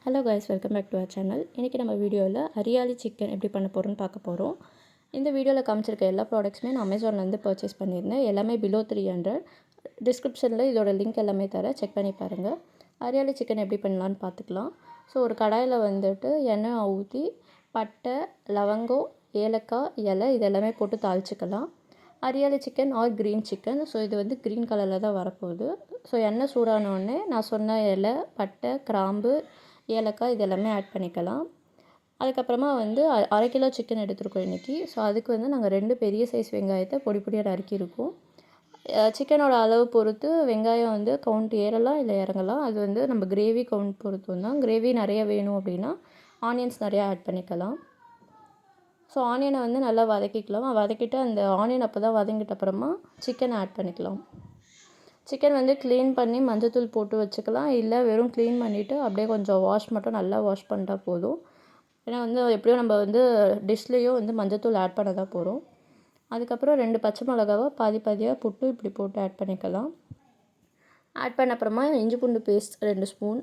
Hello guys, welcome back to our channel. இன்றைக்கி நம்ம வீடியோவில் ஹரியாலி சிக்கன் எப்படி பண்ண போகிறோன்னு பார்க்க போகிறோம். இந்த வீடியோவில் காமிச்சிருக்க எல்லா ப்ராடக்ட்ஸுமே நான் அமேசான்லேருந்து பர்ச்சேஸ் பண்ணியிருந்தேன். எல்லாமே பிலோ 300. டிஸ்கிரிப்ஷனில் இதோட லிங்க் எல்லாமே தரேன், செக் பண்ணி பாருங்கள். ஹரியாலி சிக்கன் எப்படி பண்ணலான்னு பார்த்துக்கலாம். ஸோ ஒரு கடாயில் வந்துட்டு எண்ணெய் ஊற்றி பட்டை, லவங்கம், ஏலக்காய், இலை இதெல்லாமே போட்டு தாளிச்சிக்கலாம். Hariyali chicken or green chicken. So இது வந்து க்ரீன் கலரில் தான் வரப்போகுது. ஸோ எண்ணெய் சூடானோடனே நான் சொன்ன இலை, பட்டை, கிராம்பு, ஏலக்காய் இது எல்லாமே ஆட் பண்ணிக்கலாம். அதுக்கப்புறமா வந்து 1/2 கிலோ சிக்கன் எடுத்துருக்கோம் இன்றைக்கி. ஸோ அதுக்கு வந்து நாங்கள் 2 பெரிய சைஸ் வெங்காயத்தை பொடி பொடியாக நறுக்கியிருக்கோம். சிக்கனோட அளவு பொறுத்து வெங்காயம் வந்து கவுண்ட் ஏறலாம் இல்லை இறங்கலாம். அது வந்து நம்ம கிரேவி கவுண்ட் பொறுத்து தான். கிரேவி நிறைய வேணும் அப்படின்னா ஆனியன்ஸ் நிறையா ஆட் பண்ணிக்கலாம். ஸோ ஆனியனை வந்து நல்லா வதக்கிக்கலாம். வதக்கிட்டு அந்த ஆனியன் அப்போ தான் வதங்கிட்ட அப்புறமா சிக்கனை ஆட் பண்ணிக்கலாம். சிக்கன் வந்து க்ளீன் பண்ணி மஞ்சத்தூள் போட்டு வச்சுக்கலாம். இல்லை வெறும் க்ளீன் பண்ணிவிட்டு அப்படியே கொஞ்சம் வாஷ் மட்டும் நல்லா வாஷ் பண்ணிட்டா போதும். ஏன்னா வந்து எப்படியும் நம்ம வந்து டிஷ்லேயும் வந்து மஞ்சத்தூள் ஆட் பண்ண தான் போகிறோம். அதுக்கப்புறம் 2 பச்சை மிளகாவை பாதி பாதியாக புட்டு இப்படி போட்டு ஆட் பண்ணிக்கலாம். ஆட் பண்ண அப்புறமா இஞ்சி பூண்டு பேஸ்ட் 2 ஸ்பூன்,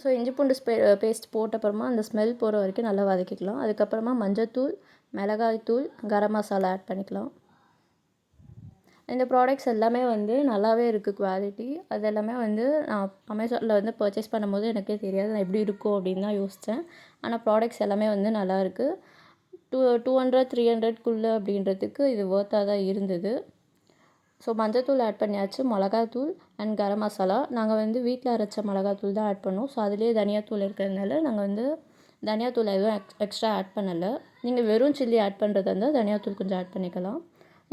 ஸோ இஞ்சி பூண்டு பேஸ்ட் போட்ட அப்புறமா அந்த ஸ்மெல் போகிற வரைக்கும் நல்லா வதக்கிக்கலாம். அதுக்கப்புறமா மஞ்சத்தூள், மிளகாய்த்தூள், கரம் மசாலா ஆட் பண்ணிக்கலாம். இந்த ப்ராடக்ட்ஸ் எல்லாமே வந்து நல்லாவே இருக்குது குவாலிட்டி. அது எல்லாமே வந்து நான் அமேசானில் வந்து பர்ச்சேஸ் பண்ணும்போது எனக்கே தெரியாது நான் எப்படி இருக்கும் அப்படின்னு தான் யோசித்தேன். ஆனால் ப்ராடக்ட்ஸ் எல்லாமே வந்து நல்லாயிருக்கு. 200 300க்குள்ளே அப்படின்றதுக்கு இது ஒர்த்தாக தான் இருந்தது. ஸோ மஞ்சத்தூள் ஆட் பண்ணியாச்சு, மிளகாத்தூள் அண்ட் கரம் மசாலா. நாங்கள் வந்து வீட்டில் அரைச்ச மிளகாத்தூள் தான் ஆட் பண்ணோம். ஸோ அதுலேயே தனியாத்தூள் இருக்கிறதுனால நாங்கள் வந்து தனியாத்தூள் எதுவும் எக்ஸ்ட்ரா ஆட் பண்ணலை. நீங்கள் வெறும் சில்லி ஆட் பண்ணுறதா இருந்தால் தனியாத்தூள் கொஞ்சம் ஆட் பண்ணிக்கலாம்.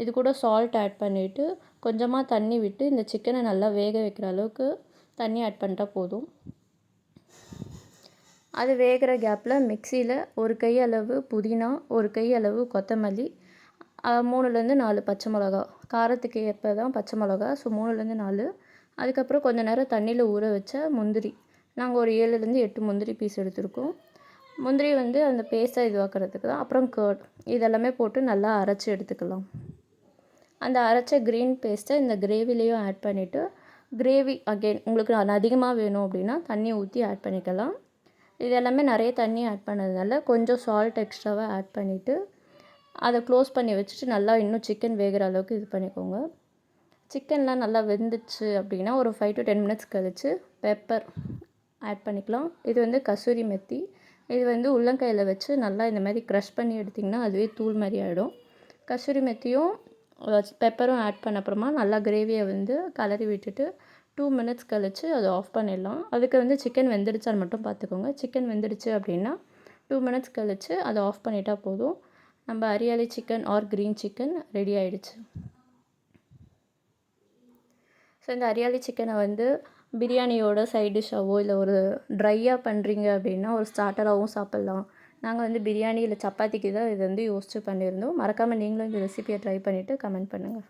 இது கூட சால்ட் ஆட் பண்ணிவிட்டு கொஞ்சமாக தண்ணி விட்டு இந்த சிக்கனை நல்லா வேக வைக்கிற அளவுக்கு தண்ணி ஆட் பண்ணிட்டா போதும். அது வேகிற கேப்பில் மிக்சியில் 1 கை அளவு புதினா, 1 கை அளவு கொத்தமல்லி, 3லேருந்து 4 பச்சை மிளகா, காரத்துக்கு ஏற்ப தான் பச்சை மிளகா. ஸோ 3லேருந்து 4. அதுக்கப்புறம் கொஞ்சம் நேரம் தண்ணியில் ஊற வச்ச முந்திரி. நாங்கள் ஒரு 7லேருந்து 8 முந்திரி பீஸ் எடுத்துருக்கோம். முந்திரி வந்து அந்த பேஸ்ட்டாக இதுவாக்கிறதுக்கு தான். அப்புறம் கர்ட் இதெல்லாமே போட்டு நல்லா அரைச்சி எடுத்துக்கலாம். அந்த அரைச்ச க்ரீன் பேஸ்ட்டை இந்த கிரேவிலையும் ஆட் பண்ணிவிட்டு கிரேவி அகெயின் உங்களுக்கு அதிகமாக வேணும் அப்படின்னா தண்ணி ஊற்றி ஆட் பண்ணிக்கலாம். இது எல்லாமே நிறைய தண்ணி ஆட் பண்ணதுனால கொஞ்சம் சால்ட் எக்ஸ்ட்ராவாக ஆட் பண்ணிவிட்டு அதை க்ளோஸ் பண்ணி வச்சுட்டு நல்லா இன்னும் சிக்கன் வேகிற அளவுக்கு இது பண்ணிக்கோங்க. சிக்கன்லாம் நல்லா வெந்துச்சு அப்படின்னா ஒரு 5 to 10 மினிட்ஸ் கழித்து பெப்பர் ஆட் பண்ணிக்கலாம். இது வந்து கசூரி மெத்தி. இது வந்து உள்ளங்கையில் வச்சு நல்லா இந்த மாதிரி க்ரஷ் பண்ணி எடுத்திங்கன்னா அதுவே தூள் மாதிரி ஆகிடும். கசூரி மெத்தியும் பெப்பரும் ஆட் பண்ண அப்புறமா நல்லா கிரேவியை வந்து கலரி விட்டுட்டு 2 மினிட்ஸ் கழித்து அதை ஆஃப் பண்ணிடலாம். அதுக்கு வந்து சிக்கன் வெந்துடுச்சான்னு மட்டும் பார்த்துக்கோங்க. சிக்கன் வெந்துடுச்சு அப்படின்னா 2 மினிட்ஸ் கழித்து அதை ஆஃப் பண்ணிட்டா போதும். நம்ம hariyali chicken or green chicken ready ஆகிடுச்சு. ஸோ இந்த ஹரியாலி சிக்கனை வந்து பிரியாணியோட சைட் டிஷ்ஷாவோ இல்லை ஒரு ட்ரையாக பண்ணுறீங்க அப்படின்னா ஒரு ஸ்டார்டராகவும் சாப்பிட்லாம். நாங்கள் வந்து பிரியாணி இல்லை சப்பாத்திக்கு தான் இது வந்து யோசித்து பண்ணியிருந்தோம். மறக்காமல் நீங்களும் இந்த ரெசிபியை ட்ரை பண்ணிவிட்டு கமெண்ட் பண்ணுங்கள்.